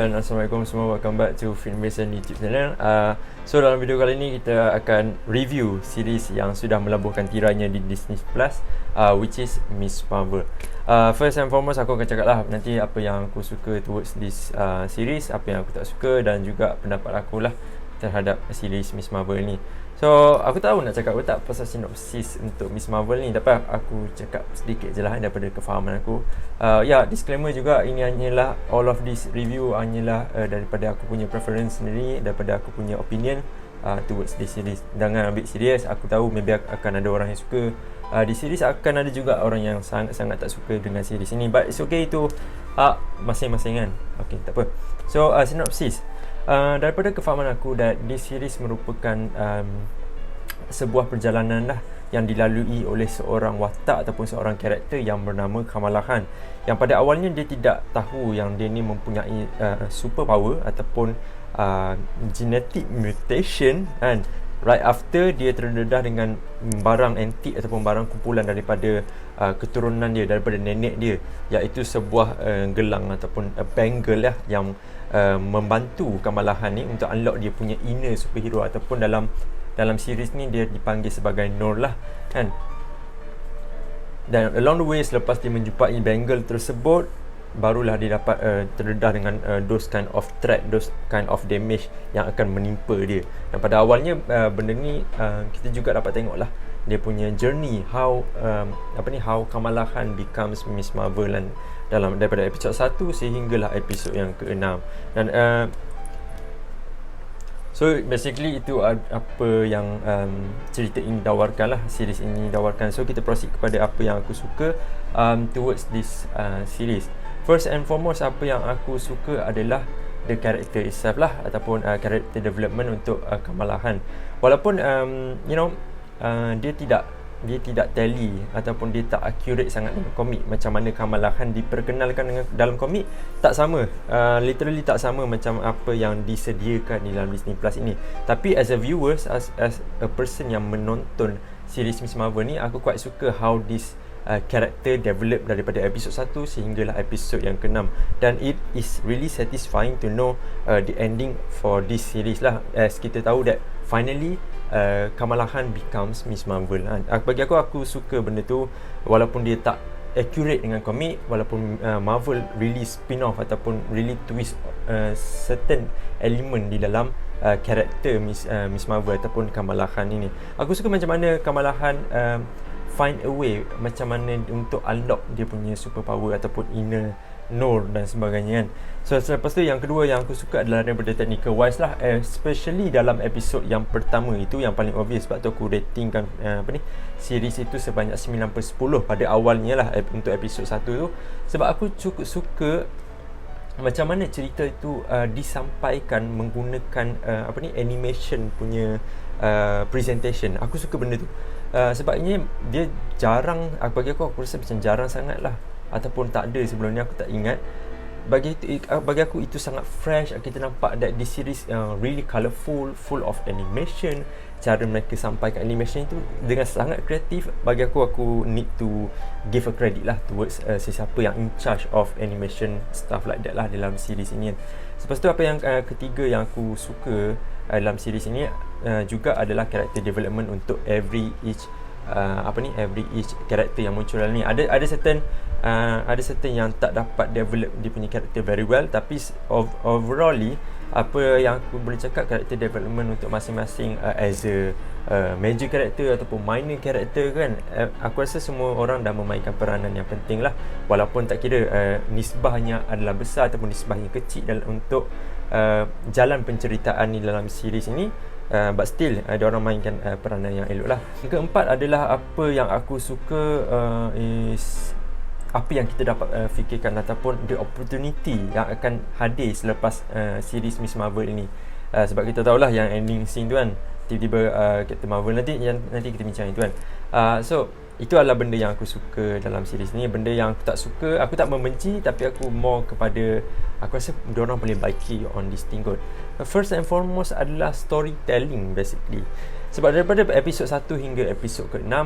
dan Assalamualaikum semua. Welcome back to Film Mason YouTube channel. So dalam video kali ini kita akan review series yang sudah melabuhkan tirainya di Disney Plus, which is Miss Marvel. First and foremost, aku akan cakap lah nanti apa yang aku suka towards this series, apa yang aku tak suka, dan juga pendapat aku lah terhadap series Miss Marvel ni. So aku tahu nak cakap apa tak pasal sinopsis untuk Miss Marvel ni, tapi aku cakap sedikit je lah daripada kefahaman aku. Disclaimer juga, ini hanyalah all of this review hanyalah daripada aku punya preference sendiri, daripada aku punya opinion towards this series. Jangan ambil serius. Aku tahu maybe akan ada orang yang suka di series, akan ada juga orang yang sangat-sangat tak suka dengan series ini, but it's okay, itu masing-masing kan. Okay, tak apa. So sinopsis, daripada kefahaman aku, this series merupakan sebuah perjalanan lah yang dilalui oleh seorang watak ataupun seorang karakter yang bernama Kamala Khan, yang pada awalnya dia tidak tahu yang dia ni mempunyai super power ataupun genetic mutation, and right after dia terdedah dengan barang antik ataupun barang kumpulan daripada keturunan dia, daripada nenek dia, iaitu sebuah gelang ataupun bangle lah yang membantu Kamala Khan ni untuk unlock dia punya inner superhero, ataupun dalam series ni dia dipanggil sebagai Nur lah kan. Dan along the way, selepas dia menjumpai bangle tersebut, barulah dia dapat terdedah dengan those kind of threat, those kind of damage yang akan menimpa dia. Dan pada awalnya benda ni kita juga dapat tengok lah dia punya journey, how Kamala Khan becomes Miss Marvel kan, daripada episod 1 sehinggalah episod yang ke-6. Dan so basically itu apa yang cerita ini tawarkan lah, series ini tawarkan. So kita proceed kepada apa yang aku suka towards this series. First and foremost, apa yang aku suka adalah the character itself lah, ataupun character development untuk Kamala Khan. Walaupun dia tidak tally ataupun dia tak accurate sangat dengan komik macam mana Kamala Khan diperkenalkan dengan dalam komik, tak sama, literally tak sama macam apa yang disediakan di dalam Disney Plus ini. Tapi as a viewers, as a person yang menonton series Miss Marvel ni, aku quite suka how this character develop daripada episod 1 sehinggalah episod yang ke-6, dan it is really satisfying to know the ending for this series lah, as kita tahu that finally Kamala Khan becomes Miss Marvel. Bagi aku suka benda tu, walaupun dia tak accurate dengan komik, walaupun Marvel really spin off ataupun really twist certain element di dalam karakter Miss Marvel ataupun Kamala Khan ini. Aku suka macam mana Kamala Khan find a way macam mana untuk unlock dia punya superpower ataupun inner Nur dan sebagainya kan. So selepas tu, yang kedua yang aku suka adalah daripada technical wise lah, especially dalam episod yang pertama, itu yang paling obvious. Sebab tu aku ratingkan series itu sebanyak 9/10 pada awalnya lah untuk episod 1 tu, sebab aku cukup suka macam mana cerita itu disampaikan menggunakan animation punya presentation. Aku suka benda tu, sebabnya dia jarang, bagi aku rasa macam jarang sangat lah, ataupun tak ada sebelum ni, aku tak ingat. Bagi aku itu sangat fresh. Kita nampak that this series really colourful, full of animation. Cara mereka sampaikan animation itu dengan sangat kreatif. Bagi aku need to give a credit lah towards sesiapa yang in charge of animation stuff like that lah dalam series ini. Lepas tu, apa yang ketiga yang aku suka dalam series ini juga adalah character development untuk every each character yang muncul dalam ni. Ada certain yang tak dapat develop dia punya character very well, tapi overally apa yang aku boleh cakap, character development untuk masing-masing as a major character ataupun minor character kan, aku rasa semua orang dah memainkan peranan yang penting lah, walaupun tak kira nisbahnya adalah besar ataupun nisbahnya kecil untuk jalan penceritaan ni dalam series ini. But still ada orang mainkan peranan yang elok lah. Yang keempat adalah apa yang aku suka is apa yang kita dapat fikirkan ataupun the opportunity yang akan hadir selepas series Miss Marvel ini. Sebab kita tahulah yang ending scene tu kan, tiba-tiba Captain Marvel, nanti kita bincang itu kan. So itu adalah benda yang aku suka dalam series ni. Benda yang aku tak suka, aku tak membenci, tapi aku more kepada, aku rasa diorang boleh baiki on this thing kot. First and foremost adalah storytelling basically. Sebab daripada episod 1 hingga episod ke-6,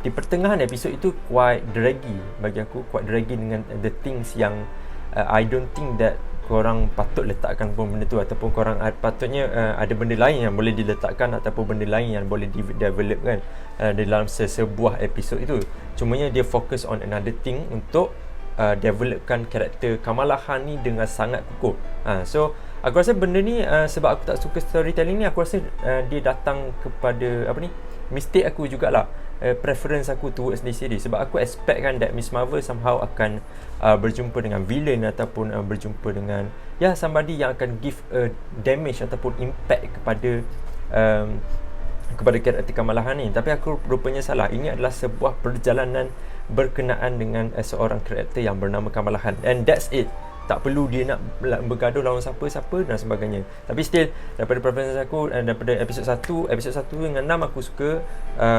di pertengahan episod itu quite draggy bagi aku, quite draggy dengan the things yang I don't think that korang patut letakkan pun benda tu, ataupun korang patutnya ada benda lain yang boleh diletakkan ataupun benda lain yang boleh developkan dalam sebuah episod itu. Cumanya dia fokus on another thing untuk developkan karakter Kamala Khan ni dengan sangat kukuh. So aku rasa benda ni sebab aku tak suka storytelling ni, aku rasa dia datang kepada mistake aku jugalah, preference aku towards this series. Sebab aku expect kan that Miss Marvel somehow akan berjumpa dengan villain ataupun berjumpa dengan somebody yang akan give a damage ataupun impact kepada karakter Kamala Khan ni. Tapi aku rupanya salah. Ini adalah sebuah perjalanan berkenaan dengan seorang karakter yang bernama Kamala Khan, and that's it. Tak perlu dia nak bergaduh lawan siapa-siapa dan sebagainya. Tapi still, daripada preference aku, daripada episod 1 dengan 6 aku suka.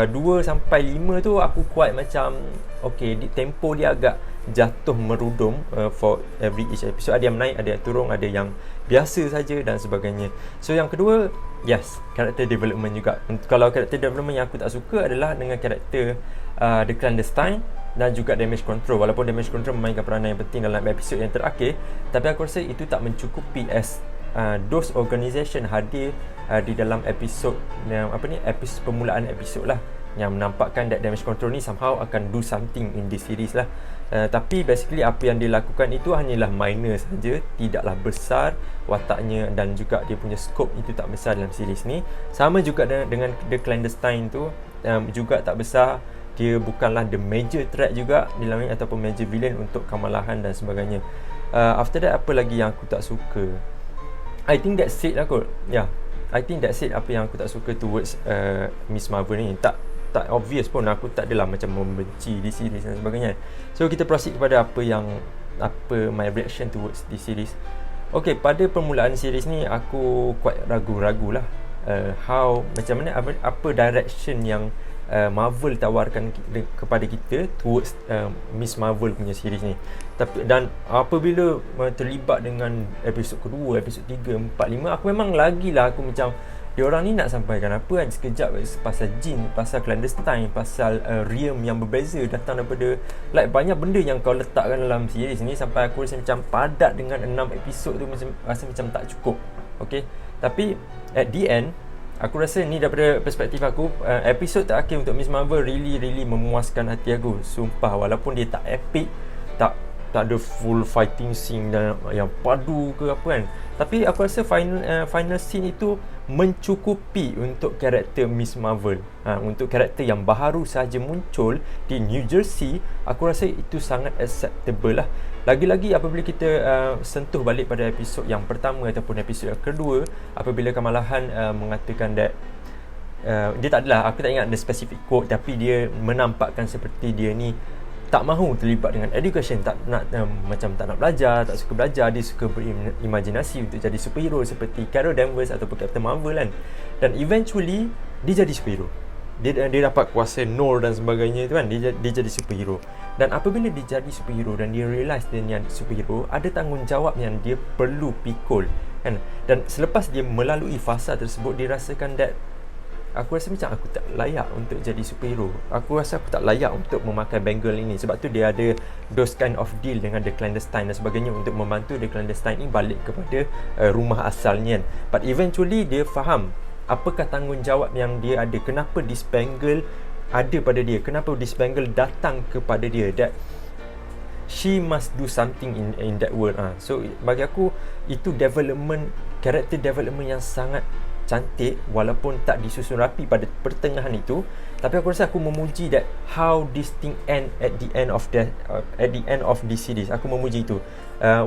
2 sampai 5 tu aku quite macam okay, tempo dia agak jatuh merudum for every each episode. Ada yang naik, ada yang turun, ada yang biasa saja dan sebagainya. So yang kedua, yes, character development juga. Kalau character development yang aku tak suka adalah dengan karakter The Clandestine dan juga Damage Control. Walaupun Damage Control memainkan peranan yang penting dalam episod yang terakhir, tapi aku rasa itu tak mencukupi as those organisation hadir di dalam episod episod permulaan episod lah, yang menampakkan that Damage Control ni somehow akan do something in this series lah. Tapi basically apa yang dia lakukan itu hanyalah minor saja, tidaklah besar wataknya, dan juga dia punya scope itu tak besar dalam series ni. Sama juga dengan The Clandestine tu, juga tak besar. Dia bukanlah the major threat juga di dalam ni, ataupun major villain untuk Kamala Khan dan sebagainya. After that, apa lagi yang aku tak suka? I think that's it lah kot. I think that's it apa yang aku tak suka towards Miss Marvel ni. Tak obvious pun, aku tak adalah macam membenci di series dan sebagainya. So kita proceed kepada apa my reaction towards this series. Okay, pada permulaan series ni aku quite ragu-ragu lah macam mana, apa direction yang Marvel tawarkan kepada kita towards Miss Marvel punya series ni. Dan apabila terlibat dengan episod kedua, episod 3, 4, 5, aku memang lagilah aku macam diorang ni nak sampaikan apa kan. Sekejap pasal jin, pasal clandestine, pasal realm yang berbeza datang daripada banyak benda yang kau letakkan dalam series ni, sampai aku rasa macam padat dengan 6 episod tu, rasa macam tak cukup. Okay, tapi at the end, aku rasa ni daripada perspektif aku, episod terakhir untuk Miss Marvel really memuaskan hati aku. Sumpah, walaupun dia tak epic, tak ada full fighting scene dan yang padu ke apa kan, tapi aku rasa final scene itu mencukupi untuk karakter Miss Marvel. Untuk karakter yang baru sahaja muncul di New Jersey, aku rasa itu sangat acceptable lah. Lagi-lagi apabila kita sentuh balik pada episod yang pertama ataupun episod yang kedua, apabila Kamala Khan mengatakan that dia tak adalah, aku tak ingat the specific quote, tapi dia menampakkan seperti dia ni tak mahu terlibat dengan education, tak nak macam tak nak belajar, tak suka belajar, dia suka berimajinasi untuk jadi superhero seperti Carol Danvers ataupun Captain Marvel kan. Dan eventually dia jadi superhero. Dia dapat kuasa Nor dan sebagainya tu kan, dia jadi superhero. Dan apabila dia jadi superhero dan dia realise dia ni superhero, ada tanggungjawab yang dia perlu pikul kan. Dan selepas dia melalui fasa tersebut, dia rasakan that aku rasa macam aku tak layak untuk jadi superhero. Aku rasa aku tak layak untuk memakai bangle ini. Sebab tu dia ada those kind of deal dengan The Clandestine dan sebagainya untuk membantu The Clandestine ni balik kepada rumah asalnya. But eventually dia faham apakah tanggungjawab yang dia ada, kenapa this bangle ada pada dia, kenapa this bangle datang kepada dia, that she must do something in that world. So bagi aku itu character development yang sangat cantik, walaupun tak disusun rapi pada pertengahan itu. Tapi aku rasa aku memuji that how this thing end at the end of this series. Aku memuji itu.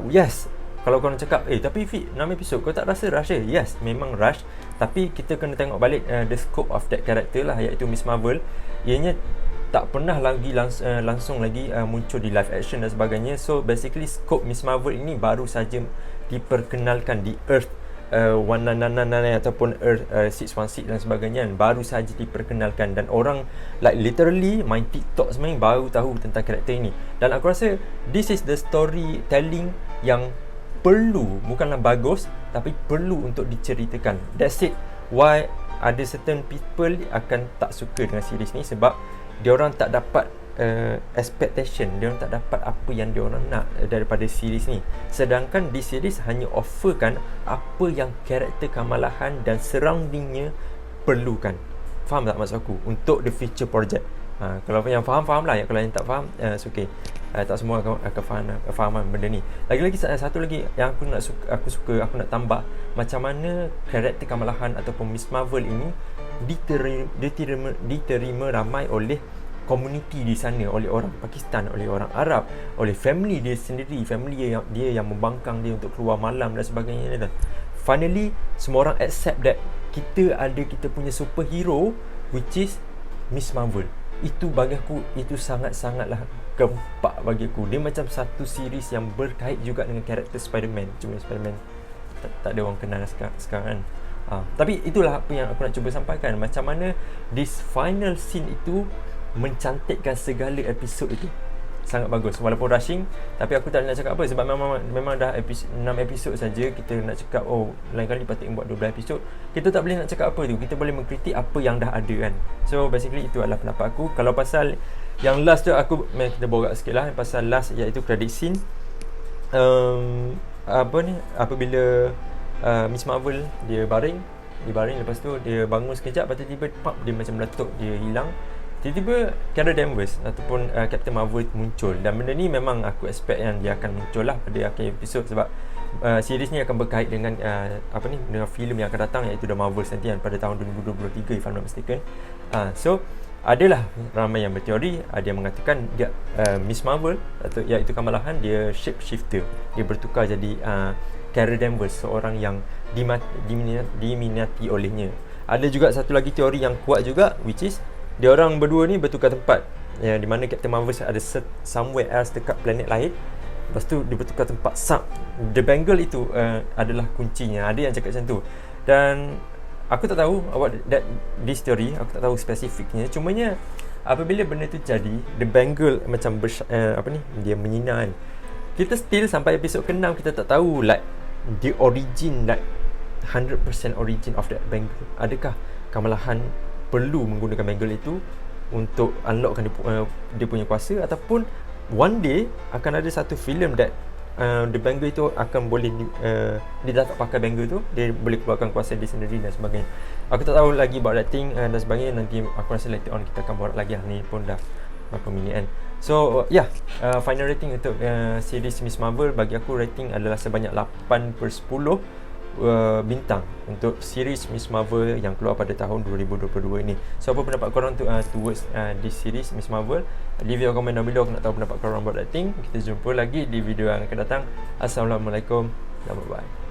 Yes, kalau korang cakap tapi Fik, 6 episod kau tak rasa rush? Yes, memang rush. Tapi kita kena tengok balik the scope of that character lah, iaitu Miss Marvel. Ianya tak pernah lagi langsung lagi muncul di live action dan sebagainya. So basically scope Miss Marvel ini baru saja diperkenalkan di Earth 199 ataupun Earth 616 dan sebagainya kan, baru saja diperkenalkan. Dan orang literally main TikTok sebenarnya baru tahu tentang karakter ini. Dan aku rasa this is the storytelling yang perlu, bukanlah bagus, tapi perlu untuk diceritakan. That's it. Why ada certain people akan tak suka dengan series ni, sebab diorang tak dapat expectation, dia orang tak dapat apa yang dia orang nak daripada series ni. Sedangkan di series hanya offerkan apa yang karakter Kamalahan dan surroundingnya perlukan. Faham tak maksud aku? Untuk the future project. Kalau yang faham lah, kalau yang tak faham, it's okay. Tak semua akan faham benda ni. Lagi-lagi satu lagi yang aku suka aku nak tambah, macam mana karakter Kamalahan ataupun Miss Marvel ini diterima ramai oleh komuniti di sana, oleh orang Pakistan, oleh orang Arab, oleh family dia sendiri, family dia yang membangkang dia untuk keluar malam dan sebagainya. Finally semua orang accept that kita punya superhero, which is Miss Marvel. Itu bagi aku, itu sangat-sangatlah gempak bagi aku. Dia macam satu series yang berkait juga dengan karakter Spider-Man. Cuma Spider-Man tak ada orang kenal sekarang kan. Tapi itulah apa yang aku nak cuba sampaikan. Macam mana this final scene itu mencantikkan segala episod itu. Sangat bagus. Walaupun rushing, tapi aku tak nak cakap apa, sebab memang dah 6 episod saja. Kita nak cakap lain kali patut buat 12 episod. Kita tak boleh nak cakap apa tu. Kita boleh mengkritik apa yang dah ada kan. So basically itu adalah pendapat aku. Kalau pasal yang last tu, kita borak sikit lah pasal last, iaitu credit scene. Apabila Miss Marvel dia baring, lepas tu dia bangun sekejap, lepas tu tiba-tiba dia macam meletup, dia hilang. Tiba-tiba Carol Danvers ataupun Captain Marvel muncul, dan benda ni memang aku expect yang dia akan muncul lah pada akhir episod, sebab series ni akan berkait dengan dengan filem yang akan datang, iaitu The Marvels nanti kan, pada tahun 2023 if I'm not mistaken. So adalah ramai yang berteori, ada yang mengatakan dia Miss Marvel atau iaitu Kamalahan, dia shapeshifter, dia bertukar jadi Carol Danvers, seorang yang diminati olehnya. Ada juga satu lagi teori yang kuat juga, which is dia orang berdua ni bertukar tempat, di mana Captain Marvel ada somewhere else dekat planet lain. Lepas tu dia bertukar tempat. The Bangle itu adalah kuncinya. Ada yang cakap macam tu. Dan aku tak tahu this theory, aku tak tahu spesifiknya. Cumanya apabila benda tu jadi, The Bangle macam dia menyinar kan. Kita still sampai episod ke-6 kita tak tahu the origin, 100% origin of that bangle. Adakah Kamalahan perlu menggunakan bangle itu untuk unlockkan dia punya kuasa, ataupun one day akan ada satu filem that the bangle itu akan boleh dia dah tak pakai bangle tu, dia boleh keluarkan kuasa dia sendiri dan sebagainya. Aku tak tahu lagi about that thing dan sebagainya. Nanti aku rasa later on kita akan borak lagi. Ni pun dah berapa minit kan. So final rating untuk series Miss Marvel, bagi aku rating adalah sebanyak 8/10 bintang untuk series Miss Marvel yang keluar pada tahun 2022 ini. So apa pendapat korang towards this series Miss Marvel? Leave your comment down below. Aku nak tahu pendapat korang about that thing. Kita jumpa lagi di video yang akan datang. Assalamualaikum dan bye-bye.